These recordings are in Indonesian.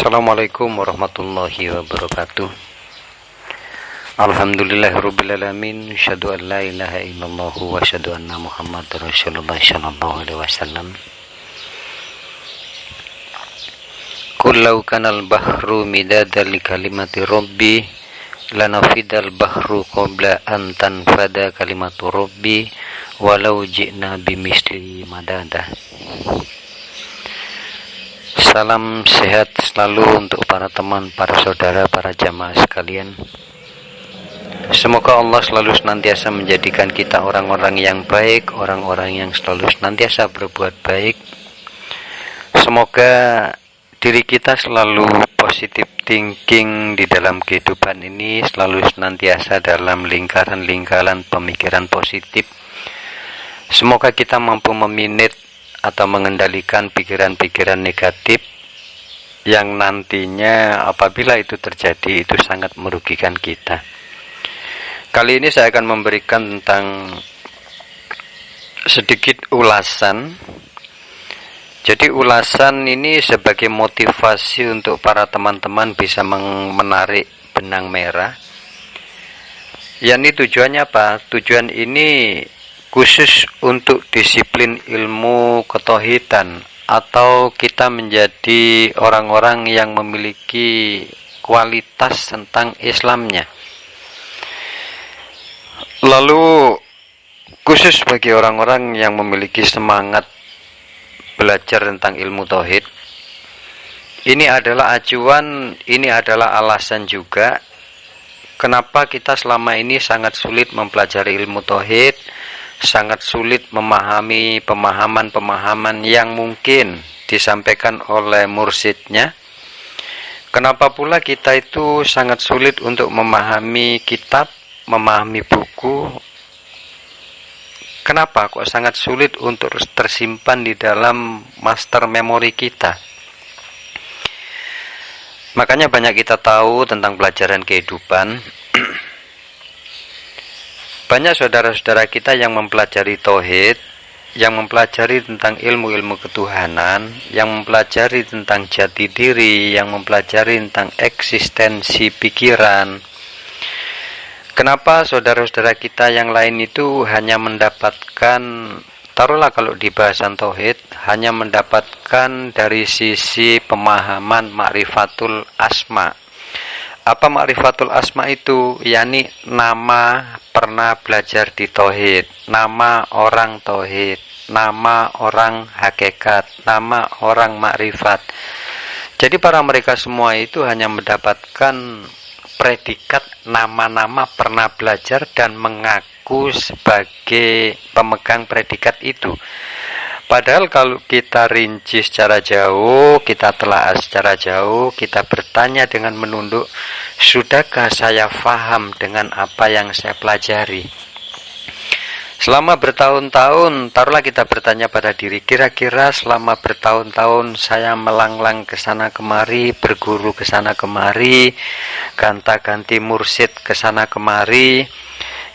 Assalamualaikum warahmatullahi wabarakatuh. Alhamdulillahirrabbilalamin. Asyhadu an la ilaha illallah wa asyhadu anna Muhammadar Rasulullah sallallahu alaihi wasallam. Qul law kanal bahru midadan li kalimati rabbi lanafidal bahru qabla an tanfada kalimatu rabbi walau ji'na bimisli madada. Salam sehat selalu untuk para teman, para saudara, para jamaah sekalian. Semoga Allah selalu senantiasa menjadikan kita orang-orang yang baik, orang-orang yang selalu senantiasa berbuat baik. Semoga diri kita selalu positive thinking di dalam kehidupan ini, selalu senantiasa dalam lingkaran-lingkaran pemikiran positif. Semoga kita mampu meminit atau mengendalikan pikiran-pikiran negatif yang nantinya apabila itu terjadi itu sangat merugikan kita. Kali ini saya akan memberikan tentang sedikit ulasan. Jadi ulasan ini sebagai motivasi untuk para teman-teman bisa menarik benang merah. Yang tujuannya apa? Tujuan ini khusus untuk disiplin ilmu ketauhidan atau kita menjadi orang-orang yang memiliki kualitas tentang Islamnya. Lalu khusus bagi orang-orang yang memiliki semangat belajar tentang ilmu tauhid, ini adalah acuan, ini adalah alasan juga kenapa kita selama ini sangat sulit mempelajari ilmu tauhid, sangat sulit memahami pemahaman-pemahaman yang mungkin disampaikan oleh mursyidnya. Kenapa pula kita itu sangat sulit untuk memahami kitab, memahami buku? Kenapa kok sangat sulit untuk tersimpan di dalam master memory kita? Makanya banyak kita tahu tentang pelajaran kehidupan. Banyak saudara-saudara kita yang mempelajari tauhid, yang mempelajari tentang ilmu-ilmu ketuhanan, yang mempelajari tentang jati diri, yang mempelajari tentang eksistensi pikiran. Kenapa saudara-saudara kita yang lain itu hanya mendapatkan, taruhlah kalau di bahasan tauhid, hanya mendapatkan dari sisi pemahaman ma'rifatul asma. Apa ma'rifatul asma itu? Yani nama pernah belajar di tauhid, nama orang tauhid, nama orang hakikat, nama orang ma'rifat. Jadi para mereka semua itu hanya mendapatkan predikat nama-nama pernah belajar dan mengaku sebagai pemegang predikat itu. Padahal kalau kita rinci secara jauh, kita telaah secara jauh, kita bertanya dengan menunduk, sudahkah saya faham dengan apa yang saya pelajari? Selama bertahun-tahun, taruhlah kita bertanya pada diri, kira-kira selama bertahun-tahun saya melanglang ke sana kemari, berguru ke sana kemari, gonta-ganti mursyid ke sana kemari,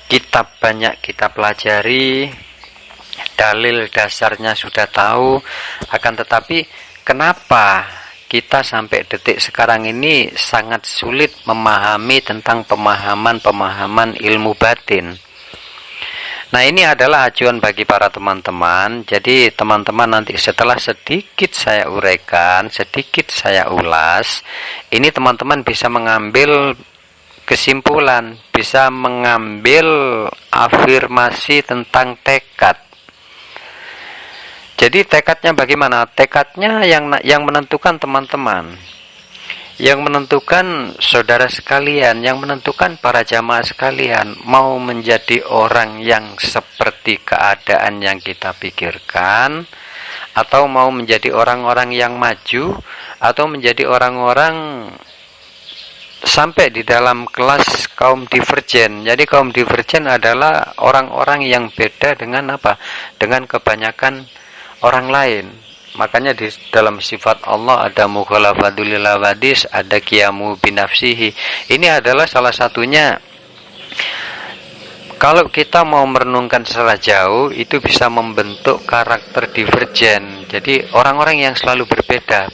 kitab banyak kita pelajari, dalil dasarnya sudah tahu, akan tetapi kenapa kita sampai detik sekarang ini sangat sulit memahami tentang pemahaman-pemahaman ilmu batin? Nah, ini adalah acuan bagi para teman-teman. Jadi teman-teman nanti setelah sedikit saya uraikan, sedikit saya ulas, ini teman-teman bisa mengambil kesimpulan, bisa mengambil afirmasi tentang tekad. Jadi tekadnya bagaimana? Tekadnya yang menentukan teman-teman, yang menentukan saudara sekalian, yang menentukan para jamaah sekalian, mau menjadi orang yang seperti keadaan yang kita pikirkan, atau mau menjadi orang-orang yang maju, atau menjadi orang-orang sampai di dalam kelas kaum divergen. Jadi kaum divergen adalah orang-orang yang beda dengan apa? Dengan kebanyakan orang lain. Makanya di dalam sifat Allah ada mukhalafatul lil hawadis, ada qiyamu binafsihi. Ini adalah salah satunya. Kalau kita mau merenungkan secara jauh, itu bisa membentuk karakter divergen. Jadi orang-orang yang selalu berbeda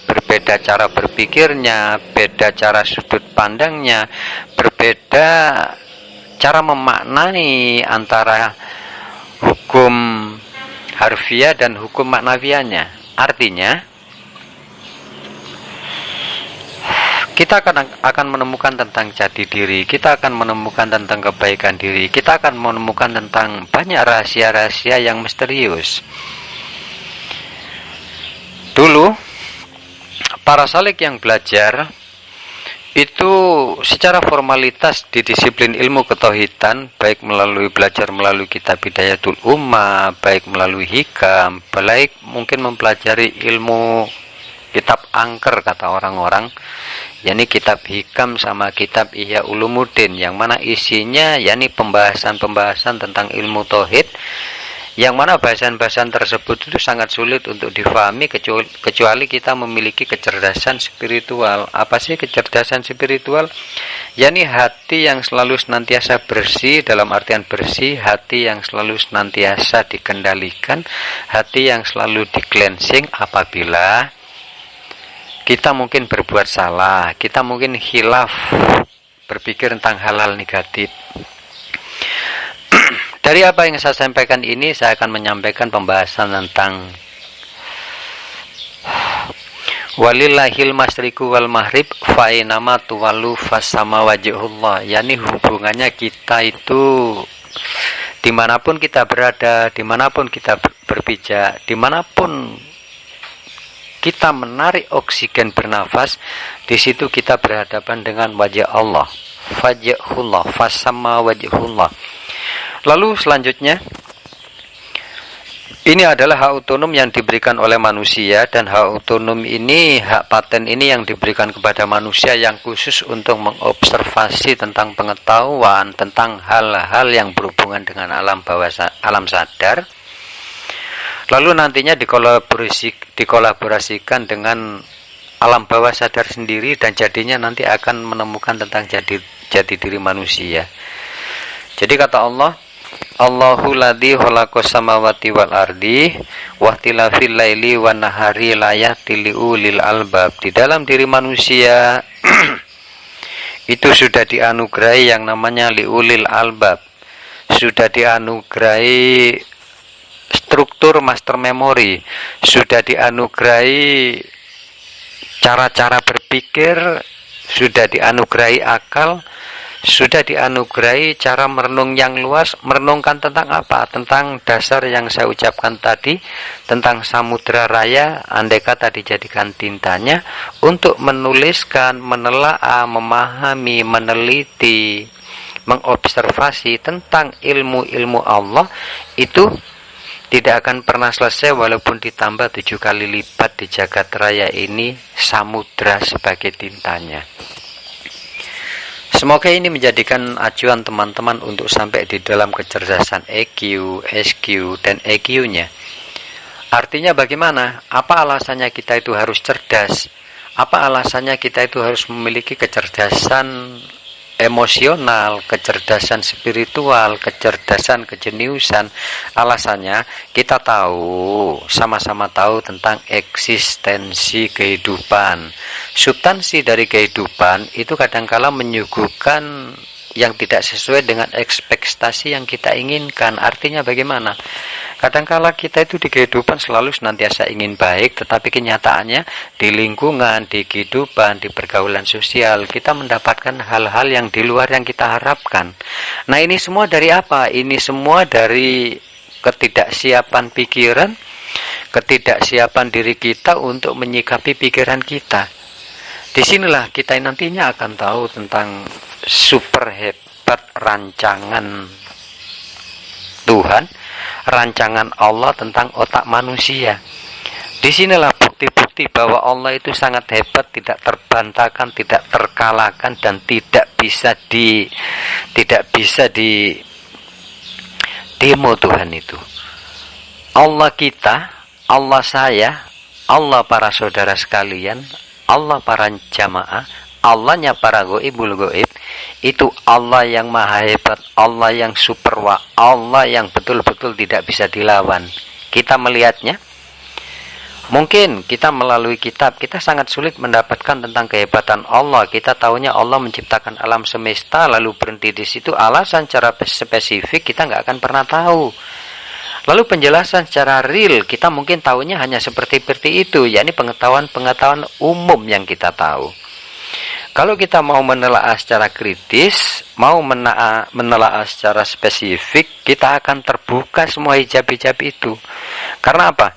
cara berpikirnya, beda cara sudut pandangnya, berbeda cara memaknai antara hukum harfiah dan hukum maknawianya. Artinya, kita akan menemukan tentang jati diri, kita akan menemukan tentang kebaikan diri, kita akan menemukan tentang banyak rahasia-rahasia yang misterius. Dulu, para salik yang belajar itu secara formalitas di disiplin ilmu ketauhidan, baik melalui belajar melalui kitab Hidayatul Ummah, baik melalui hikam, baik mungkin mempelajari ilmu kitab angker kata orang-orang, yakni kitab hikam sama kitab Ihya Ulumuddin, yang mana isinya yakni pembahasan-pembahasan tentang ilmu tauhid, yang mana bahasan-bahasan tersebut itu sangat sulit untuk difahami kecuali kita memiliki kecerdasan spiritual. Apa sih kecerdasan spiritual? Yakni hati yang selalu senantiasa bersih, dalam artian bersih, hati yang selalu senantiasa dikendalikan, hati yang selalu di-cleansing apabila kita mungkin berbuat salah, kita mungkin khilaf, berpikir tentang hal-hal negatif. Dari apa yang saya sampaikan ini, saya akan menyampaikan pembahasan tentang walillahil masyriqu wal maghrib fa inama tuwallu fasama wajhullah, yakni hubungannya kita itu dimanapun kita berada, dimanapun kita berpijak, dimanapun kita menarik oksigen bernafas, di situ kita berhadapan dengan wajah Allah, wajhullah, fasama wajhullah. Lalu selanjutnya, ini adalah hak otonom yang diberikan oleh manusia, dan hak otonom ini, hak paten ini yang diberikan kepada manusia yang khusus untuk mengobservasi tentang pengetahuan tentang hal-hal yang berhubungan dengan alam bawah alam sadar. Lalu nantinya dikolaborasikan dengan alam bawah sadar sendiri, dan jadinya nanti akan menemukan tentang jati diri manusia. Jadi kata Allah, Allahu ladzi khalaqas samawati wal ardi wahtilafil laili wan nahari layatil liulil albab. Di dalam diri manusia itu sudah dianugerahi yang namanya liulil albab, sudah dianugerahi struktur master memory, sudah dianugerahi cara-cara berpikir, sudah dianugerahi akal, sudah dianugerahi cara merenung yang luas. Merenungkan tentang apa? Tentang dasar yang saya ucapkan tadi, tentang samudra raya, andai kata dijadikan tintanya, untuk menuliskan, menelaah, memahami, meneliti, mengobservasi tentang ilmu-ilmu Allah, itu tidak akan pernah selesai walaupun ditambah 7 kali lipat di jagat raya ini samudra sebagai tintanya. Semoga ini menjadikan acuan teman-teman untuk sampai di dalam kecerdasan EQ, SQ, dan EQ-nya. Artinya bagaimana? Apa alasannya kita itu harus cerdas? Apa alasannya kita itu harus memiliki kecerdasan emosional, kecerdasan spiritual, kecerdasan kejeniusan? Alasannya kita tahu, sama-sama tahu tentang eksistensi kehidupan. Substansi dari kehidupan itu kadangkala menyuguhkan yang tidak sesuai dengan ekspektasi yang kita inginkan. Artinya bagaimana? Kadangkala kita itu di kehidupan selalu senantiasa ingin baik, tetapi kenyataannya di lingkungan, di kehidupan, di pergaulan sosial, kita mendapatkan hal-hal yang di luar yang kita harapkan. Nah, ini semua dari apa? Ini semua dari ketidaksiapan pikiran, ketidaksiapan diri kita untuk menyikapi pikiran kita. Disinilah kita nantinya akan tahu tentang super hebat rancangan Tuhan, rancangan Allah tentang otak manusia. Disinilah bukti-bukti bahwa Allah itu sangat hebat, tidak terbantahkan, tidak terkalahkan, dan tidak bisa di demo Tuhan itu. Allah kita, Allah saya, Allah para saudara sekalian, Allah para jamaah, Allahnya para goibul goib, itu Allah yang maha hebat, Allah yang super Allah yang betul-betul tidak bisa dilawan. Kita melihatnya, Mungkin kita melalui kitab, kita sangat sulit mendapatkan tentang kehebatan Allah. Kita tahunya Allah menciptakan alam semesta, lalu berhenti di situ. Alasan secara spesifik kita nggak akan pernah tahu. Lalu penjelasan secara real, kita mungkin tahunya hanya seperti itu, yakni pengetahuan umum yang kita tahu. Kalau kita mau menelaah secara kritis, mau menelaah secara spesifik, kita akan terbuka semua hijab-hijab itu. Karena apa?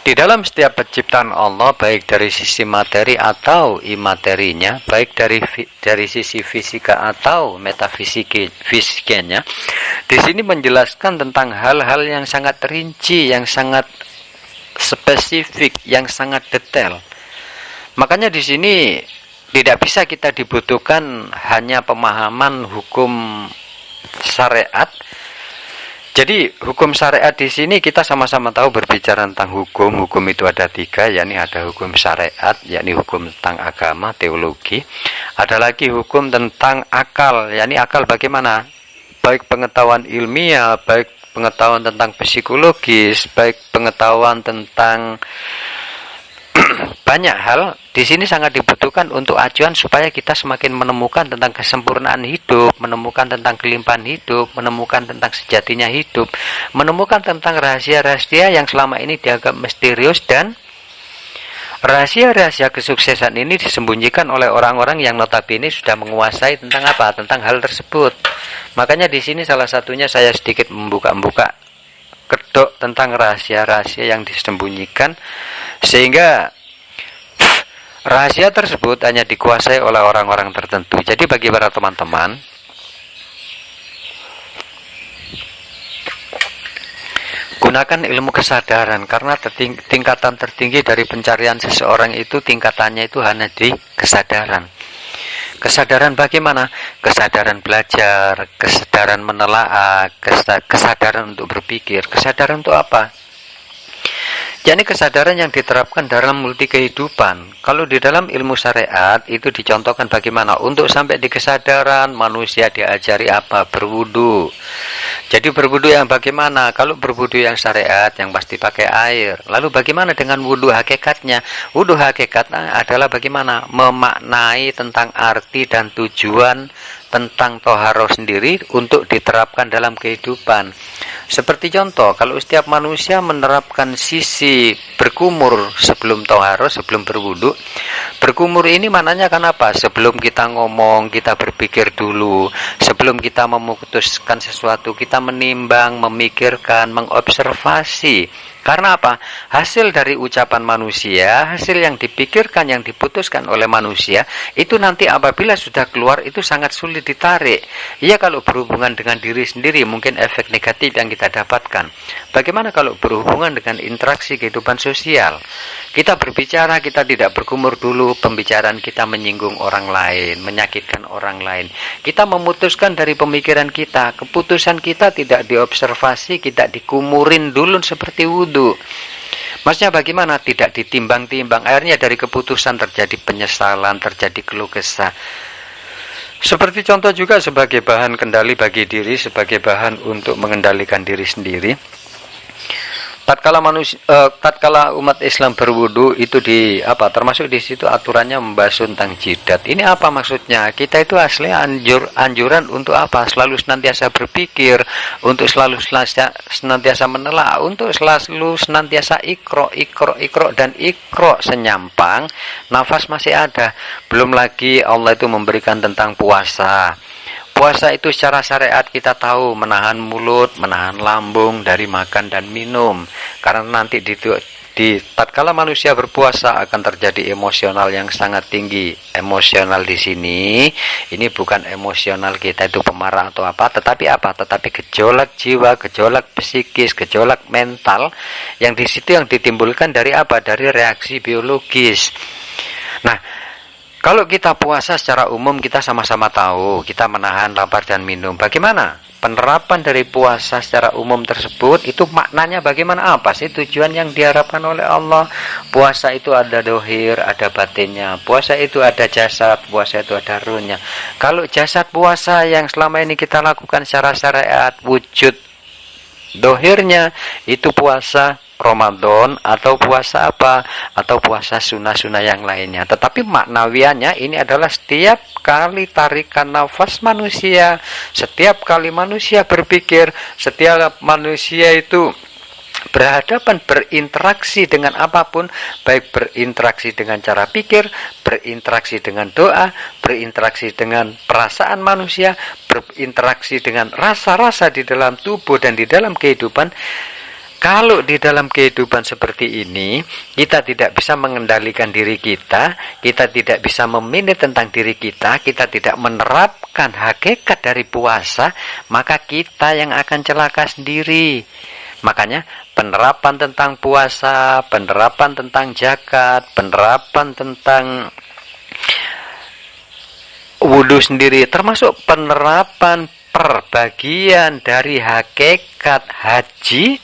Di dalam setiap penciptaan Allah, baik dari sisi materi atau imaterinya, baik dari sisi fisika atau metafisikanya, di sini menjelaskan tentang hal-hal yang sangat rinci, yang sangat spesifik, yang sangat detail. Makanya di sini tidak bisa kita dibutuhkan hanya pemahaman hukum syariat. Jadi hukum syariat di sini kita sama-sama tahu berbicara tentang hukum. Hukum itu ada 3, yakni ada hukum syariat, yakni hukum tentang agama, teologi. Ada lagi hukum tentang akal, yakni akal bagaimana? Baik pengetahuan ilmiah, baik pengetahuan tentang psikologis, baik pengetahuan tentang banyak hal. Di sini sangat dibutuhkan untuk acuan supaya kita semakin menemukan tentang kesempurnaan hidup, menemukan tentang kelimpahan hidup, menemukan tentang sejatinya hidup, menemukan tentang rahasia-rahasia yang selama ini dianggap misterius, dan rahasia-rahasia kesuksesan ini disembunyikan oleh orang-orang yang notabene sudah menguasai tentang apa? Tentang hal tersebut. Makanya di sini salah satunya saya sedikit membuka-buka kedok tentang rahasia-rahasia yang disembunyikan, sehingga rahasia tersebut hanya dikuasai oleh orang-orang tertentu. Jadi bagi para teman-teman, gunakan ilmu kesadaran, karena tingkatan tertinggi dari pencarian seseorang itu tingkatannya itu hanya di kesadaran. Kesadaran bagaimana? Kesadaran belajar, kesadaran menelaah, kesadaran untuk berpikir. Kesadaran untuk apa? Yakni kesadaran yang diterapkan dalam multi kehidupan. Kalau di dalam ilmu syariat itu dicontohkan bagaimana untuk sampai di kesadaran manusia diajari apa? Berwudu. Jadi berwudu yang bagaimana? Kalau berwudu yang syariat yang pasti pakai air. Lalu bagaimana dengan wudu hakikatnya? Wudu hakikatnya adalah bagaimana? Memaknai tentang arti dan tujuan tentang toharoh sendiri untuk diterapkan dalam kehidupan. Seperti contoh, kalau setiap manusia menerapkan sisi berkumur sebelum toharoh, sebelum berwudu. Berkumur ini maknanya kan apa? Sebelum kita ngomong, kita berpikir dulu. Sebelum kita memutuskan sesuatu, kita menimbang, memikirkan, mengobservasi. Karena apa? Hasil dari ucapan manusia, hasil yang dipikirkan, yang diputuskan oleh manusia, itu nanti apabila sudah keluar, itu sangat sulit ditarik. Ya, kalau berhubungan dengan diri sendiri, mungkin efek negatif yang kita dapatkan. Bagaimana kalau berhubungan dengan interaksi kehidupan sosial? Kita berbicara, kita tidak berkumur dulu, pembicaraan kita menyinggung orang lain, menyakitkan orang lain. Kita memutuskan dari pemikiran kita, keputusan kita tidak diobservasi, tidak dikumurin dulu seperti wudhu. Maksudnya bagaimana? Tidak ditimbang-timbang. Akhirnya dari keputusan terjadi penyesalan, terjadi keluh kesah. Seperti contoh juga sebagai bahan kendali bagi diri, sebagai bahan untuk mengendalikan diri sendiri. Tatkala umat Islam berwudu itu termasuk di situ aturannya membasuh tentang jidat. Ini apa maksudnya? Kita itu asli anjuran untuk apa? Selalu senantiasa berpikir, untuk selalu senantiasa menelaah, untuk selalu senantiasa ikro dan ikro senyampang. Nafas masih ada. Belum lagi Allah itu memberikan tentang puasa. Puasa itu secara syariat kita tahu menahan mulut, menahan lambung dari makan dan minum. Karena nanti di tatkala manusia berpuasa akan terjadi emosional yang sangat tinggi. Emosional di sini ini bukan emosional kita itu pemarah atau apa, tetapi apa? Tetapi gejolak jiwa, gejolak psikis, gejolak mental yang di situ yang ditimbulkan dari apa? Dari reaksi biologis. Nah, kalau kita puasa secara umum kita sama-sama tahu, kita menahan lapar dan minum. Bagaimana penerapan dari puasa secara umum tersebut? Itu maknanya bagaimana? Apa sih tujuan yang diharapkan oleh Allah? Puasa itu ada dohir, ada batinnya. Puasa itu ada jasad, puasa itu ada ruhnya. Kalau jasad puasa yang selama ini kita lakukan secara syariat, wujud dohirnya itu puasa, Ramadan atau puasa apa, atau puasa sunnah-sunnah yang lainnya. Tetapi maknawiannya ini adalah setiap kali tarikan nafas manusia, setiap kali manusia berpikir, setiap manusia itu berhadapan, berinteraksi dengan apapun, baik berinteraksi dengan cara pikir, berinteraksi dengan doa, berinteraksi dengan perasaan manusia, berinteraksi dengan rasa-rasa di dalam tubuh dan di dalam kehidupan. Kalau di dalam kehidupan seperti ini, kita tidak bisa mengendalikan diri kita, kita tidak bisa memilih tentang diri kita tidak menerapkan hakikat dari puasa, maka kita yang akan celaka sendiri. Makanya penerapan tentang puasa, penerapan tentang zakat, penerapan tentang wudhu sendiri, termasuk penerapan perbagian dari hakikat haji.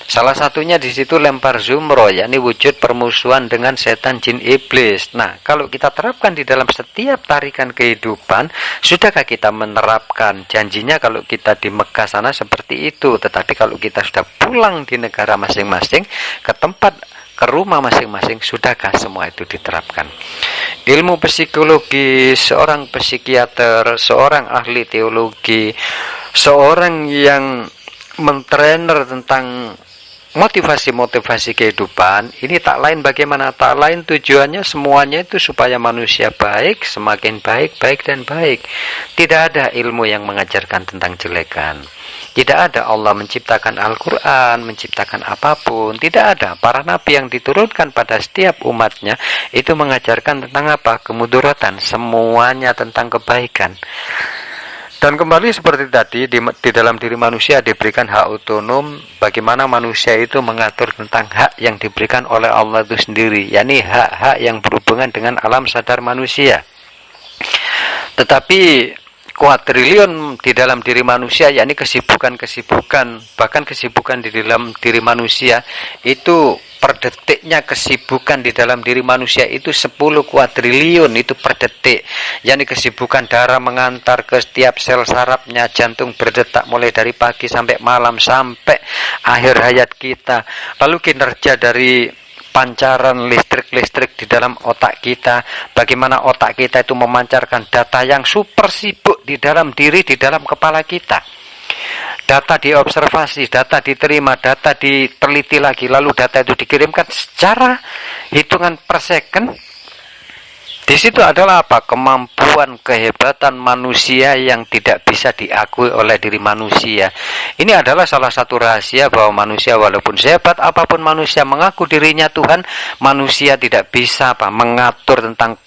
Salah satunya di situ lempar zumroh, yakni wujud permusuhan dengan setan jin iblis. Nah, kalau kita terapkan di dalam setiap tarikan kehidupan, sudahkah kita menerapkan? Janjinya kalau kita di Mekah sana seperti itu, tetapi kalau kita sudah pulang di negara masing-masing, ke tempat, ke rumah masing-masing, sudahkah semua itu diterapkan? Ilmu psikologi, seorang psikiater, seorang ahli teologi, seorang yang mentrainer tentang motivasi-motivasi kehidupan, ini tak lain bagaimana? Tak lain tujuannya semuanya itu supaya manusia baik, semakin baik, baik dan baik. Tidak ada ilmu yang mengajarkan tentang jelekan. Tidak ada Allah menciptakan Al-Quran, menciptakan apapun. Tidak ada. Para nabi yang diturunkan pada setiap umatnya itu mengajarkan tentang apa? Kemuduratan. Semuanya tentang kebaikan. Dan kembali seperti tadi, di dalam diri manusia diberikan hak otonom, bagaimana manusia itu mengatur tentang hak yang diberikan oleh Allah itu sendiri, yakni hak-hak yang berhubungan dengan alam sadar manusia. Tetapi kuadriliun di dalam diri manusia, yakni kesibukan-kesibukan, bahkan kesibukan di dalam diri manusia itu per detiknya, kesibukan di dalam diri manusia itu 10 kuadriliun itu per detik. Yakni kesibukan darah mengantar ke setiap sel sarafnya, jantung berdetak mulai dari pagi sampai malam sampai akhir hayat kita. Lalu kinerja dari pancaran listrik-listrik di dalam otak kita, bagaimana otak kita itu memancarkan data yang super sibuk di dalam diri, di dalam kepala kita. Data diobservasi, data diterima, data diteliti lagi, lalu data itu dikirimkan secara hitungan per second. Di situ adalah apa? Kemampuan, kehebatan manusia yang tidak bisa diakui oleh diri manusia. Ini adalah salah satu rahasia bahwa manusia walaupun sehebat apapun manusia mengaku dirinya Tuhan, manusia tidak bisa mengatur tentang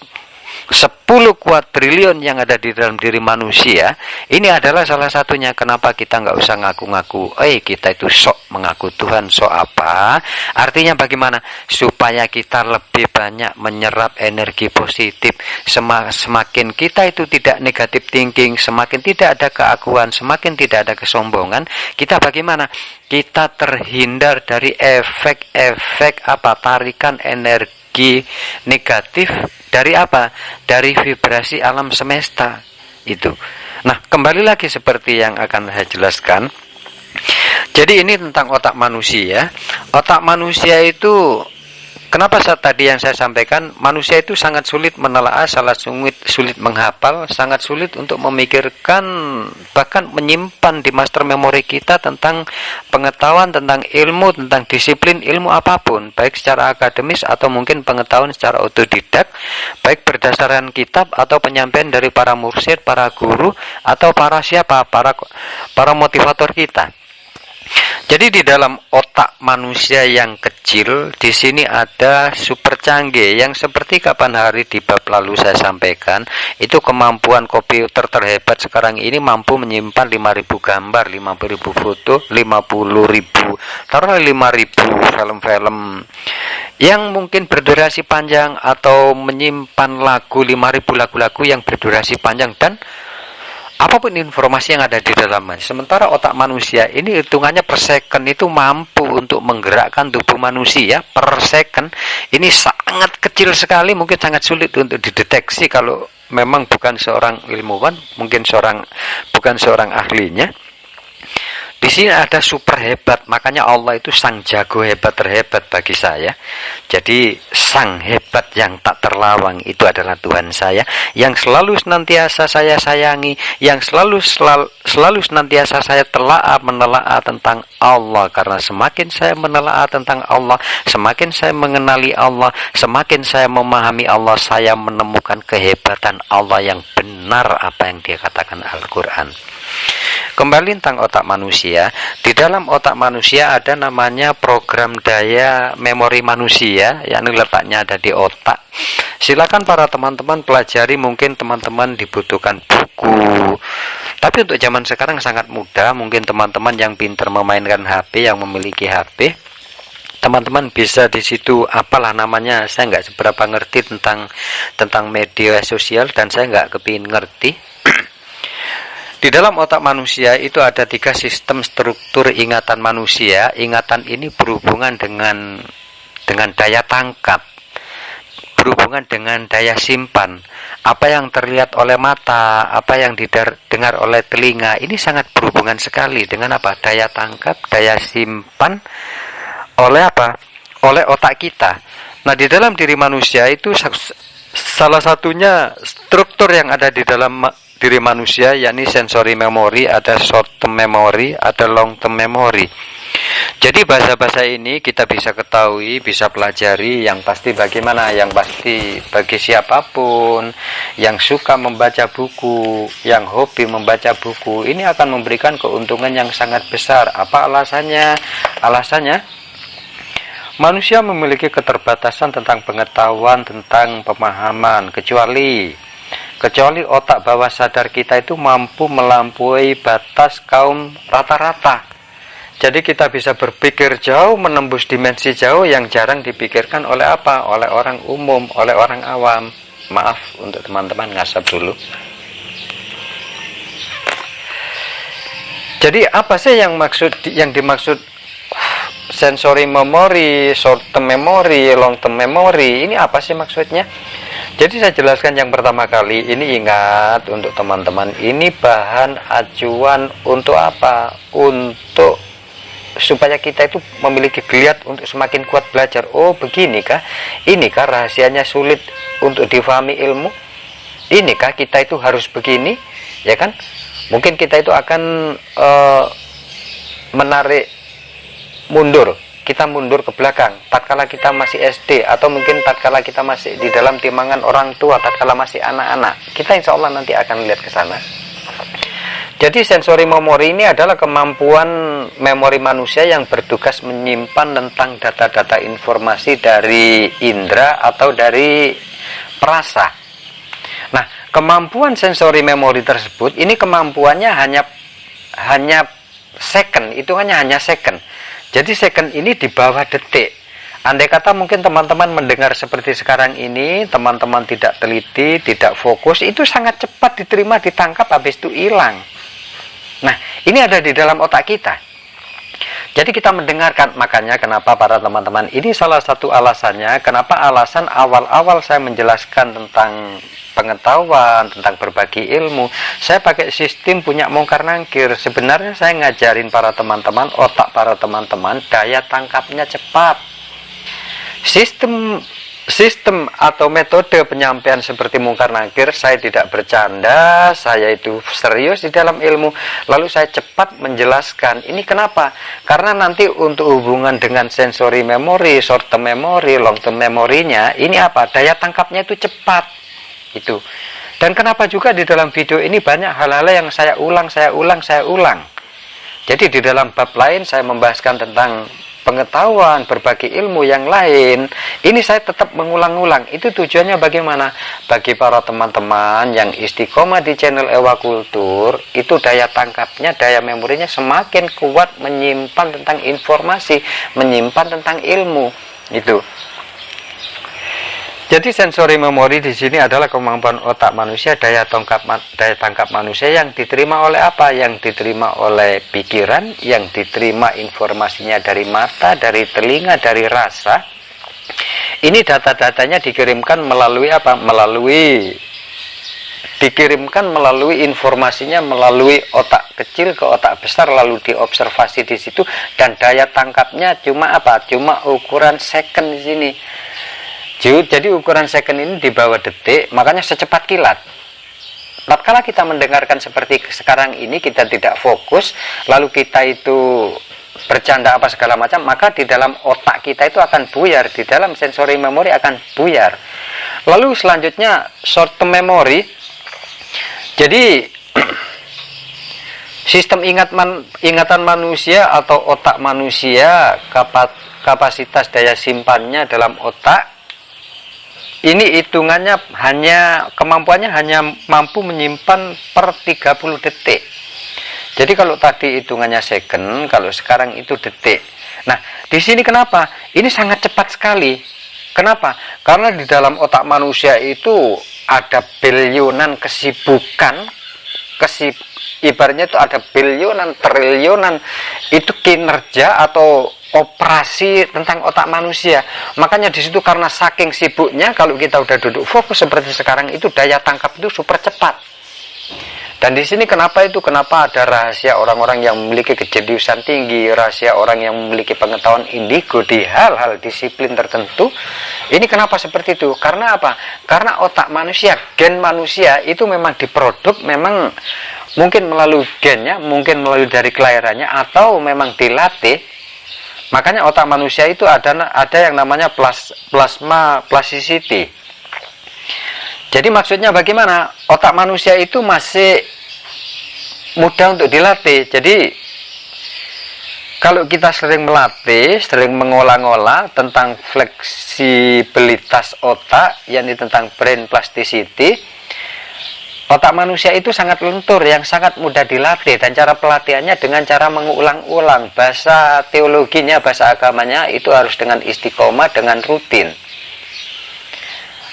10 kuadriliun yang ada di dalam diri manusia. Ini adalah salah satunya kenapa kita nggak usah ngaku-ngaku kita itu sok mengaku Tuhan, sok apa. Artinya bagaimana? Supaya kita lebih banyak menyerap energi positif. Semakin kita itu tidak negatif thinking, semakin tidak ada keakuan, semakin tidak ada kesombongan, kita bagaimana? Kita terhindar dari efek-efek tarikan energi negatif dari apa? Dari vibrasi alam semesta itu. Nah, kembali lagi seperti yang akan saya jelaskan. Jadi ini tentang otak manusia. Otak manusia itu, kenapa tadi yang saya sampaikan, manusia itu sangat sulit menelaah, sangat sulit menghafal, sangat sulit untuk memikirkan, bahkan menyimpan di master memori kita tentang pengetahuan, tentang ilmu, tentang disiplin ilmu apapun, baik secara akademis atau mungkin pengetahuan secara otodidak, baik berdasarkan kitab atau penyampaian dari para mursyid, para guru, atau para para motivator kita. Jadi di dalam otak manusia yang kecil, di sini ada super canggih yang seperti kapan hari di bab lalu saya sampaikan, itu kemampuan komputer terhebat sekarang ini mampu menyimpan 5.000 gambar, 50.000 foto, 50.000, taruhlah 5.000 film-film yang mungkin berdurasi panjang, atau menyimpan lagu 5.000 lagu-lagu yang berdurasi panjang, dan apapun informasi yang ada di dalamnya. Sementara otak manusia ini hitungannya per second itu mampu untuk menggerakkan tubuh manusia per second. Ini sangat kecil sekali, mungkin sangat sulit untuk dideteksi kalau memang bukan seorang ilmuwan, mungkin bukan seorang ahlinya. Di Di sini ada super hebat, makanya Allah itu sang jago hebat terhebat bagi saya. Jadi sang hebat yang tak terlawang itu adalah Tuhan saya, yang selalu senantiasa saya sayangi, yang selalu senantiasa saya menelaah tentang Allah. Karena semakin saya menelaah tentang Allah, semakin saya mengenali Allah, semakin saya memahami Allah, saya menemukan kehebatan Allah yang benar apa yang dia katakan Al-Quran. Kembali tentang otak manusia. Di dalam otak manusia ada namanya program daya memori manusia, yakni letaknya ada di otak. Silakan para teman-teman pelajari, mungkin teman-teman dibutuhkan buku. Tapi untuk zaman sekarang sangat mudah, mungkin teman-teman yang pintar memainkan HP, yang memiliki HP, teman-teman bisa di situ, apalah namanya, saya nggak seberapa ngerti tentang media sosial dan saya nggak kepingin ngerti. Di dalam otak manusia itu ada 3 sistem struktur ingatan manusia. Ingatan ini berhubungan dengan daya tangkap, berhubungan dengan daya simpan. Apa yang terlihat oleh mata, apa yang didengar oleh telinga, ini sangat berhubungan sekali dengan apa? Daya tangkap, daya simpan oleh apa? Oleh otak kita. Nah, di dalam diri manusia itu salah satunya struktur yang ada di dalam diri manusia, yakni sensory memory, ada short term memory, ada long term memory. Jadi bahasa-bahasa ini kita bisa ketahui, bisa pelajari, yang pasti bagaimana, yang pasti bagi siapapun yang suka membaca buku, yang hobi membaca buku, ini akan memberikan keuntungan yang sangat besar. Apa alasannya? Alasannya manusia memiliki keterbatasan tentang pengetahuan, tentang pemahaman, kecuali otak bawah sadar kita itu mampu melampaui batas kaum rata-rata. Jadi kita bisa berpikir jauh, menembus dimensi jauh yang jarang dipikirkan oleh apa? Oleh orang umum, oleh orang awam. Maaf untuk teman-teman ngasap dulu. Jadi apa sih yang dimaksud sensory memory, short term memory, long term memory? Ini apa sih maksudnya? Jadi saya jelaskan yang pertama kali, ini ingat untuk teman-teman, ini bahan acuan untuk apa? Untuk supaya kita itu memiliki geliat untuk semakin kuat belajar. Oh, beginikah? Inikah rahasianya sulit untuk difahami ilmu? Inikah kita itu harus begini? Ya kan? Mungkin kita itu akan menarik mundur. Kita mundur ke belakang tatkala kita masih SD, atau mungkin tatkala kita masih di dalam timbangan orang tua, tatkala masih anak-anak. Kita insya Allah nanti akan lihat ke sana. Jadi sensory memory ini adalah kemampuan memori manusia yang bertugas menyimpan tentang data-data informasi dari indera atau dari perasa. Nah, kemampuan sensory memory tersebut, ini kemampuannya hanya second, hitungannya hanya second. Jadi second ini di bawah detik. Andai kata mungkin teman-teman mendengar seperti sekarang ini, teman-teman tidak teliti, tidak fokus, itu sangat cepat diterima, ditangkap, habis itu hilang. Nah, ini ada di dalam otak kita. Jadi kita mendengarkan, makanya kenapa para teman-teman, ini salah satu alasannya, kenapa alasan awal-awal saya menjelaskan tentang pengetahuan, tentang berbagi ilmu, saya pakai sistem punya mungkar nangkir. Sebenarnya saya ngajarin para teman-teman, otak para teman-teman, daya tangkapnya cepat. Sistem atau metode penyampaian seperti mungkar nangkir, saya tidak bercanda, saya itu serius di dalam ilmu, lalu saya cepat menjelaskan. Ini kenapa? Karena nanti untuk hubungan dengan sensory memory, short term memory, long term memory-nya, ini apa? Daya tangkapnya itu cepat. Itu. Dan kenapa juga di dalam video ini banyak hal-hal yang saya ulang. Jadi di dalam bab lain saya membahaskan tentang pengetahuan, berbagi ilmu yang lain, ini saya tetap mengulang-ulang. Itu tujuannya bagaimana? Bagi para teman-teman yang istiqomah di channel Ewa Kultur, itu daya tangkapnya, daya memorinya semakin kuat, menyimpan tentang informasi, menyimpan tentang ilmu. Itu. Jadi sensory memory di sini adalah kemampuan otak manusia, daya tangkap manusia yang diterima oleh apa? Yang diterima oleh pikiran, yang diterima informasinya dari mata, dari telinga, dari rasa. Ini data-datanya dikirimkan melalui apa? Melalui dikirimkan melalui informasinya melalui otak kecil ke otak besar, lalu diobservasi di situ, dan daya tangkapnya cuma apa? Cuma ukuran second di sini. Jadi ukuran second ini di bawah detik, makanya secepat kilat. Tatkala kita mendengarkan seperti sekarang ini, kita tidak fokus, lalu kita itu bercanda apa segala macam, maka di dalam otak kita itu akan buyar, di dalam sensory memory akan buyar. Lalu selanjutnya short term memory. Jadi sistem ingatan manusia atau otak manusia, kapasitas daya simpannya dalam otak ini hitungannya kemampuannya hanya mampu menyimpan per 30 detik. Jadi kalau tadi hitungannya second, kalau sekarang itu detik. Nah, di sini kenapa? Ini sangat cepat sekali. Kenapa? Karena di dalam otak manusia itu ada bilionan kesibukan, ibaratnya itu ada bilionan, triliunan itu kinerja atau operasi tentang otak manusia. Makanya di situ karena saking sibuknya, kalau kita udah duduk fokus seperti sekarang itu, daya tangkap itu super cepat. Dan di sini kenapa ada rahasia orang-orang yang memiliki kejeniusan tinggi, rahasia orang yang memiliki pengetahuan indigo di hal-hal disiplin tertentu. Ini kenapa seperti itu? Karena apa? Karena otak manusia, gen manusia itu memang diproduk, memang mungkin melalui gennya, mungkin melalui dari kelahirannya, atau memang dilatih. Makanya otak manusia itu ada yang namanya plasma plasticity. Jadi maksudnya bagaimana? Otak manusia itu masih mudah untuk dilatih. Jadi kalau kita sering melatih, sering mengolah-olah tentang fleksibilitas otak, yakni tentang brain plasticity, otak manusia itu sangat lentur, yang sangat mudah dilatih, dan cara pelatihannya dengan cara mengulang-ulang. Bahasa teologinya, bahasa agamanya itu harus dengan istiqomah, dengan rutin.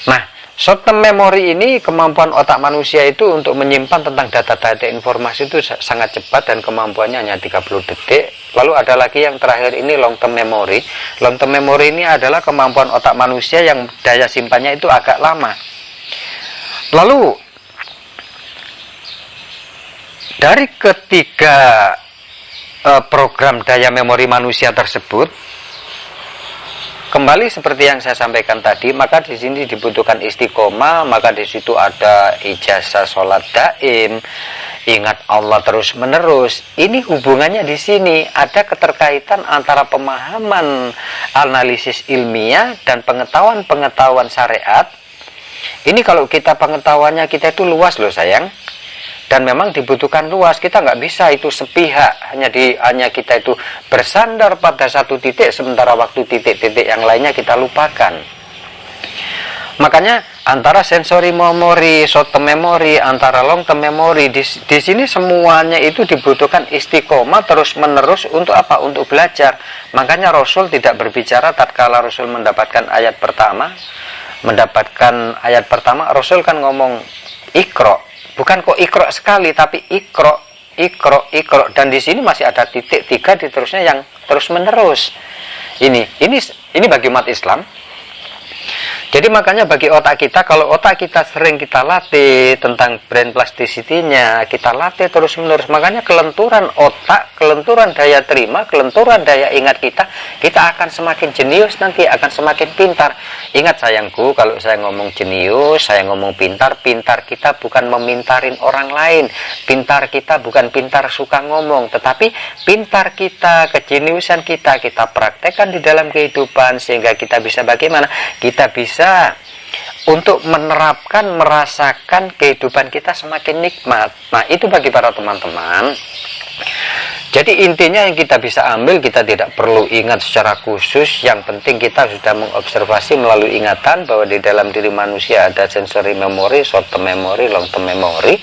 Nah, short term memory ini, kemampuan otak manusia itu untuk menyimpan tentang data-data informasi itu sangat cepat, dan kemampuannya hanya 30 detik. Lalu ada lagi yang terakhir ini long term memory. Long term memory ini adalah kemampuan otak manusia yang daya simpannya itu agak lama. Lalu dari ketiga program daya memori manusia tersebut, kembali seperti yang saya sampaikan tadi, maka di sini dibutuhkan istiqomah, maka di situ ada ijazah sholat daim, ingat Allah terus menerus. Ini hubungannya di sini ada keterkaitan antara pemahaman analisis ilmiah dan pengetahuan syariat. Ini kalau kita pengetahuannya kita itu luas loh sayang. Dan memang dibutuhkan luas, kita nggak bisa itu sepihak, hanya kita itu bersandar pada satu titik, sementara waktu titik-titik yang lainnya kita lupakan. Makanya antara sensory memory, short term memory, antara long term memory, di sini semuanya itu dibutuhkan istiqomah terus menerus untuk apa? Untuk belajar. Makanya Rasul tidak berbicara tatkala Rasul mendapatkan ayat pertama, Rasul kan ngomong ikro. Bukan kok ikro sekali, tapi ikro. Dan di sini masih ada titik 3 di terusnya yang terus menerus. Ini bagi umat Islam. Jadi makanya bagi otak kita, kalau otak kita sering kita latih tentang brain plasticity-nya, kita latih terus menerus, makanya kelenturan otak, kelenturan daya terima, kelenturan daya ingat kita akan semakin jenius nanti, akan semakin pintar. Ingat sayangku, kalau saya ngomong jenius, saya ngomong pintar kita bukan memintarin orang lain. Pintar kita bukan pintar suka ngomong, tetapi pintar kita, kejeniusan kita praktekkan di dalam kehidupan, sehingga kita bisa bagaimana? Kita bisa untuk menerapkan, merasakan kehidupan kita semakin nikmat. Nah, itu bagi para teman-teman. Jadi intinya yang kita bisa ambil, kita tidak perlu ingat secara khusus. Yang penting kita sudah mengobservasi melalui ingatan bahwa di dalam diri manusia ada sensory memory, short term memory, long term memory.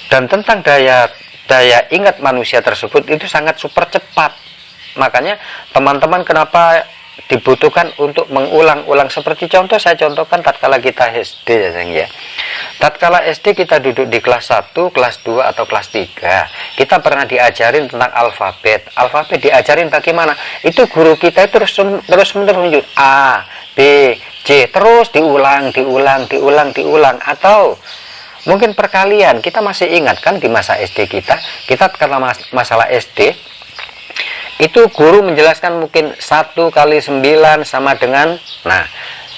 Dan tentang daya ingat manusia tersebut itu sangat super cepat. Makanya teman-teman kenapa dibutuhkan untuk mengulang-ulang, seperti contoh saya contohkan tatkala kita SD ya sayang ya. Tatkala SD kita duduk di kelas 1, kelas 2 atau kelas 3, kita pernah diajarin tentang alfabet. Alfabet diajarin bagaimana? Itu guru kita terus menerus A, B, C, terus diulang. Atau Mungkin perkalian, kita masih ingat kan di masa SD kita karena masalah SD, itu guru menjelaskan mungkin 1 kali 9 sama dengan, nah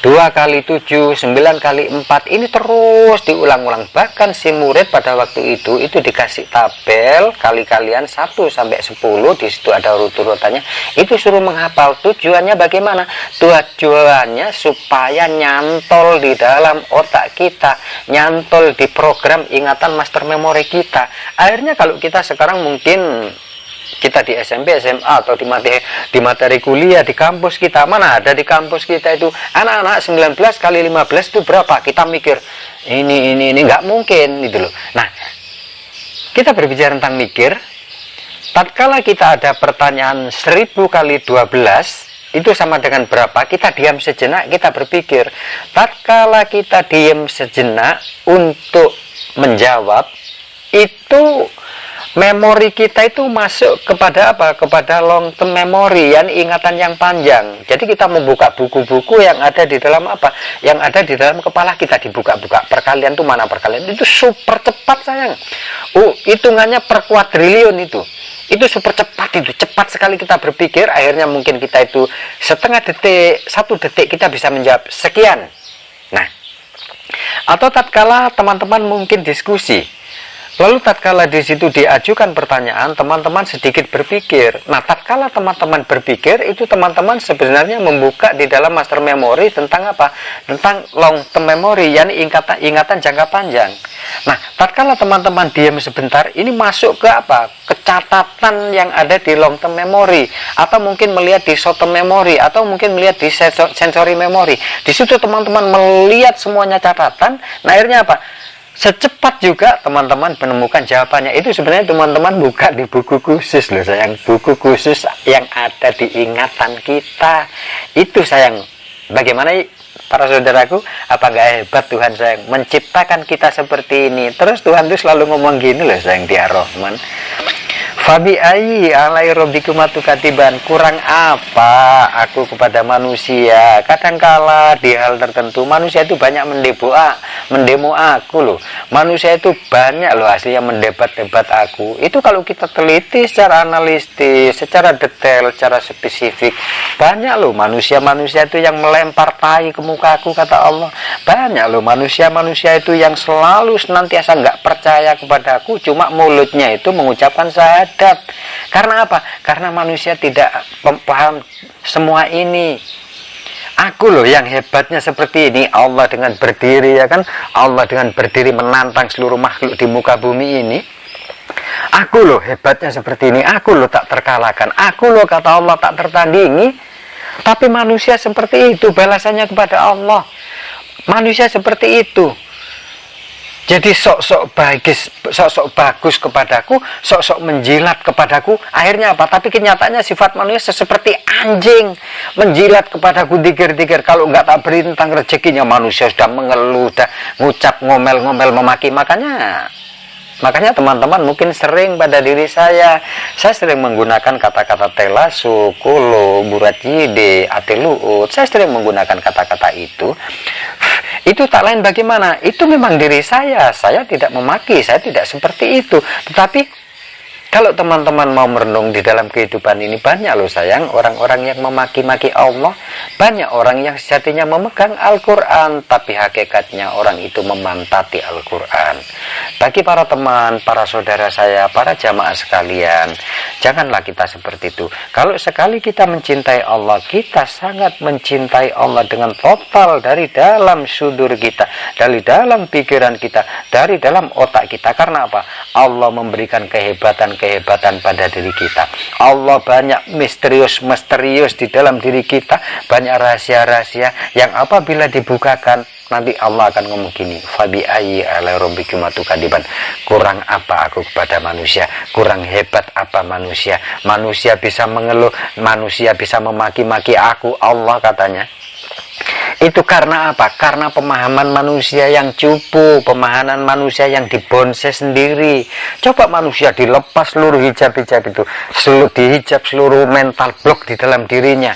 2 kali 7, 9 kali 4, ini terus diulang-ulang. Bahkan si murid pada waktu itu dikasih tabel kali-kalian 1 sampai 10, di situ ada urut-urutannya, itu suruh menghafal. Tujuannya bagaimana? Tujuannya supaya nyantol di dalam otak kita, nyantol di program ingatan master memory kita. Akhirnya kalau kita sekarang mungkin kita di SMP, SMA, atau di materi kuliah, di kampus kita, mana ada di kampus kita itu anak-anak 19 kali 15 itu berapa? Kita mikir, ini nggak mungkin, gitu loh. Nah, kita berbicara tentang mikir, tatkala kita ada pertanyaan 1000 kali 12, itu sama dengan berapa? Kita diam sejenak, kita berpikir. Tatkala kita diam sejenak untuk menjawab, itu memori kita itu masuk kepada apa? Kepada long term memory, yang ingatan yang panjang. Jadi kita membuka buku-buku yang ada di dalam apa? Yang ada di dalam kepala kita, dibuka-buka. Perkalian itu mana perkalian? Itu super cepat sayang. Hitungannya per kuadriliun itu. Itu super cepat itu. Cepat sekali kita berpikir, akhirnya mungkin kita itu setengah detik, 1 detik kita bisa menjawab sekian. Nah, atau tatkala teman-teman mungkin diskusi, lalu tatkala di situ diajukan pertanyaan, teman-teman sedikit berpikir. Nah, tatkala teman-teman berpikir, itu teman-teman sebenarnya membuka di dalam master memory tentang apa? Tentang long term memory, yakni ingatan jangka panjang. Nah, tatkala teman-teman diam sebentar, ini masuk ke apa? Ke catatan yang ada di long term memory, atau mungkin melihat di short term memory, atau mungkin melihat di sensory memory. Di situ teman-teman melihat semuanya catatan. Nah, akhirnya apa? Secepat juga teman-teman menemukan jawabannya. Itu sebenarnya teman-teman buka di buku khusus loh sayang. Buku khusus yang ada di ingatan kita. Itu sayang. Bagaimana para saudaraku? Apa gak hebat Tuhan sayang menciptakan kita seperti ini? Terus Tuhan tuh selalu ngomong gini loh sayang, di Ar-Rahman, Fabi ayyi alai rabbikum atukatiban, kurang apa aku kepada manusia? Kadangkala di hal tertentu manusia itu banyak mendemo aku loh. Manusia itu banyak loh aslinya mendebat-debat aku. Itu kalau kita teliti secara analitis, secara detail, secara spesifik, banyak loh manusia-manusia itu yang melempar tai ke muka aku, kata Allah. Banyak loh manusia-manusia itu yang selalu senantiasa nggak percaya kepada aku, cuma mulutnya itu mengucapkan syahadat. Karena apa? Karena manusia tidak paham semua ini. Aku loh yang hebatnya seperti ini. Allah dengan berdiri, ya kan? Allah dengan berdiri menantang seluruh makhluk di muka bumi ini. Aku loh hebatnya seperti ini. Aku loh tak terkalahkan. Aku loh, kata Allah, tak tertandingi. Tapi manusia seperti itu balasannya kepada Allah. Manusia seperti itu. Jadi sok-sok bagus kepadaku, sok-sok menjilat kepadaku. Akhirnya apa? Tapi kenyataannya sifat manusia seperti anjing, menjilat kepadaku dikir-dikir. Kalau nggak tak beri tentang rezekinya, manusia sudah mengeluh, sudah ngucap, ngomel-ngomel, memaki. Makanya teman-teman mungkin sering pada diri saya sering menggunakan kata-kata telasu, kulo, burajide, ateluut. Saya sering menggunakan kata-kata itu. Itu tak lain bagaimana? Itu memang diri saya. Saya tidak memaki, saya tidak seperti itu. Tetapi kalau teman-teman mau merenung di dalam kehidupan ini, banyak loh sayang orang-orang yang memaki-maki Allah. Banyak orang yang sejatinya memegang Al-Quran, tapi hakikatnya orang itu memantati Al-Quran. Bagi para teman, para saudara saya, para jamaah sekalian, janganlah kita seperti itu. Kalau sekali kita mencintai Allah, kita sangat mencintai Allah dengan total dari dalam sudur kita, dari dalam pikiran kita, dari dalam otak kita. Karena apa? Allah memberikan kehebatan pada diri kita. Allah banyak misterius di dalam diri kita, banyak rahasia-rahasia yang apabila dibukakan, nanti Allah akan ngomong gini, Fabi ayyi ala rabbikum atukadiban, kurang apa aku kepada manusia, kurang hebat apa manusia. Manusia bisa mengeluh, manusia bisa memaki-maki aku, Allah katanya. Itu karena apa? Karena pemahaman manusia yang cupu, pemahaman manusia yang dibonsai sendiri. Coba manusia dilepas seluruh hijab-hijab itu, dihijab seluruh mental block di dalam dirinya.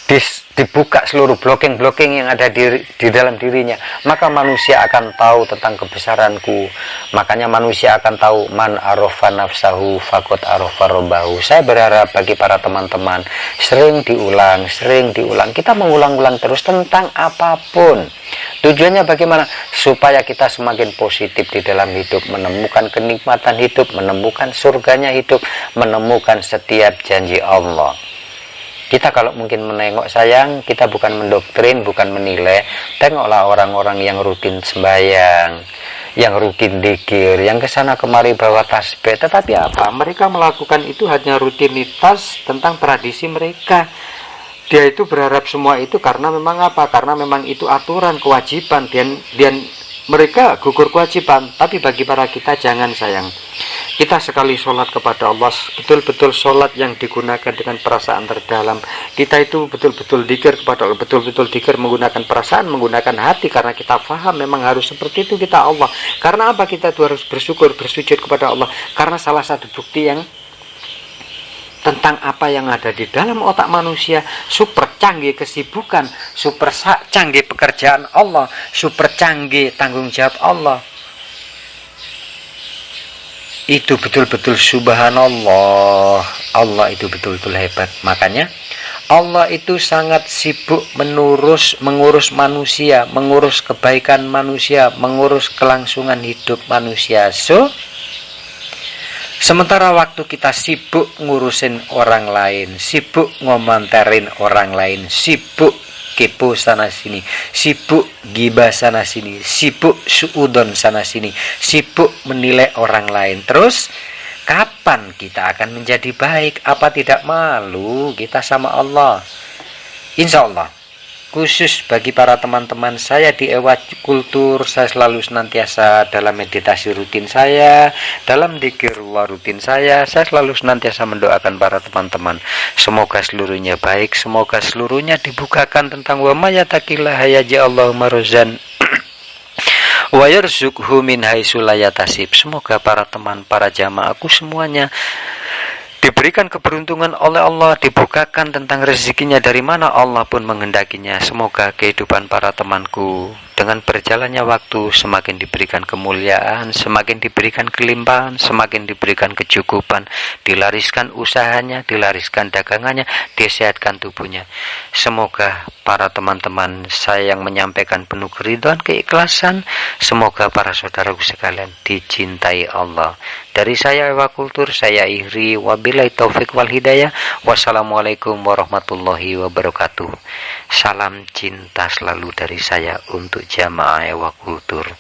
dibuka seluruh blocking-blocking yang ada di dalam dirinya, maka manusia akan tahu tentang kebesaranku. Makanya manusia akan tahu man arafa nafsahu faqad arafa rabbahu. Saya berharap bagi para teman-teman sering diulang, kita mengulang-ulang terus tentang apapun. Tujuannya bagaimana? Supaya kita semakin positif di dalam hidup, menemukan kenikmatan hidup, menemukan surganya hidup, menemukan setiap janji Allah. Kita kalau mungkin menengok sayang, kita bukan mendoktrin, bukan menilai. Tengoklah orang-orang yang rutin sembahyang, yang rutin dzikir, yang kesana kemari bawa tasbih. Tetapi apa? Mereka melakukan itu hanya rutinitas tentang tradisi mereka. Dia itu berharap semua itu karena memang apa? Karena memang itu aturan, kewajiban. Dan mereka gugur kewajiban. Tapi bagi para kita jangan sayang. Kita sekali sholat kepada Allah, betul-betul sholat yang digunakan dengan perasaan terdalam. Kita itu betul-betul dzikir kepada Allah, betul-betul dzikir menggunakan perasaan, menggunakan hati. Karena kita paham memang harus seperti itu kita Allah. Karena apa? Kita itu harus bersyukur, bersujud kepada Allah. Karena salah satu bukti yang tentang apa yang ada di dalam otak manusia, super canggih kesibukan, super canggih pekerjaan Allah, super canggih tanggung jawab Allah. Itu betul-betul subhanallah. Allah itu betul-betul hebat. Makanya Allah itu sangat sibuk mengurus manusia, mengurus kebaikan manusia, mengurus kelangsungan hidup manusia. Sementara waktu kita sibuk ngurusin orang lain, sibuk ngomentarin orang lain, sibuk kepo sana sini, sibuk gibah sana sini, sibuk suudon sana sini, sibuk menilai orang lain. Terus kapan kita akan menjadi baik? Apa tidak malu kita sama Allah? Insya Allah, khusus bagi para teman-teman saya di Ewa Kultur, saya selalu senantiasa dalam meditasi rutin saya, dalam dzikirullah rutin saya selalu senantiasa mendoakan para teman-teman. Semoga seluruhnya baik, semoga seluruhnya dibukakan tentang wa may yattaqillaha yaj'allahu makhrajan wa yarzuqhu min haitsu la yahtasib. Semoga para teman, para jamaahku semuanya diberikan keberuntungan oleh Allah, dibukakan tentang rezekinya dari mana Allah pun menghendakinya. Semoga kehidupan para temanku dengan berjalannya waktu semakin diberikan kemuliaan, semakin diberikan kelimpahan, semakin diberikan kecukupan, dilariskan usahanya, dilariskan dagangannya, disehatkan tubuhnya. Semoga para teman-teman saya yang menyampaikan penuh keridhaan, keikhlasan, semoga para saudaraku sekalian dicintai Allah. Dari saya Ewa Kultur, saya Ihri, wabillahi taufik wal hidayah. Wassalamualaikum warahmatullahi wabarakatuh. Salam cinta selalu dari saya untuk jamaah Ewa Kultur.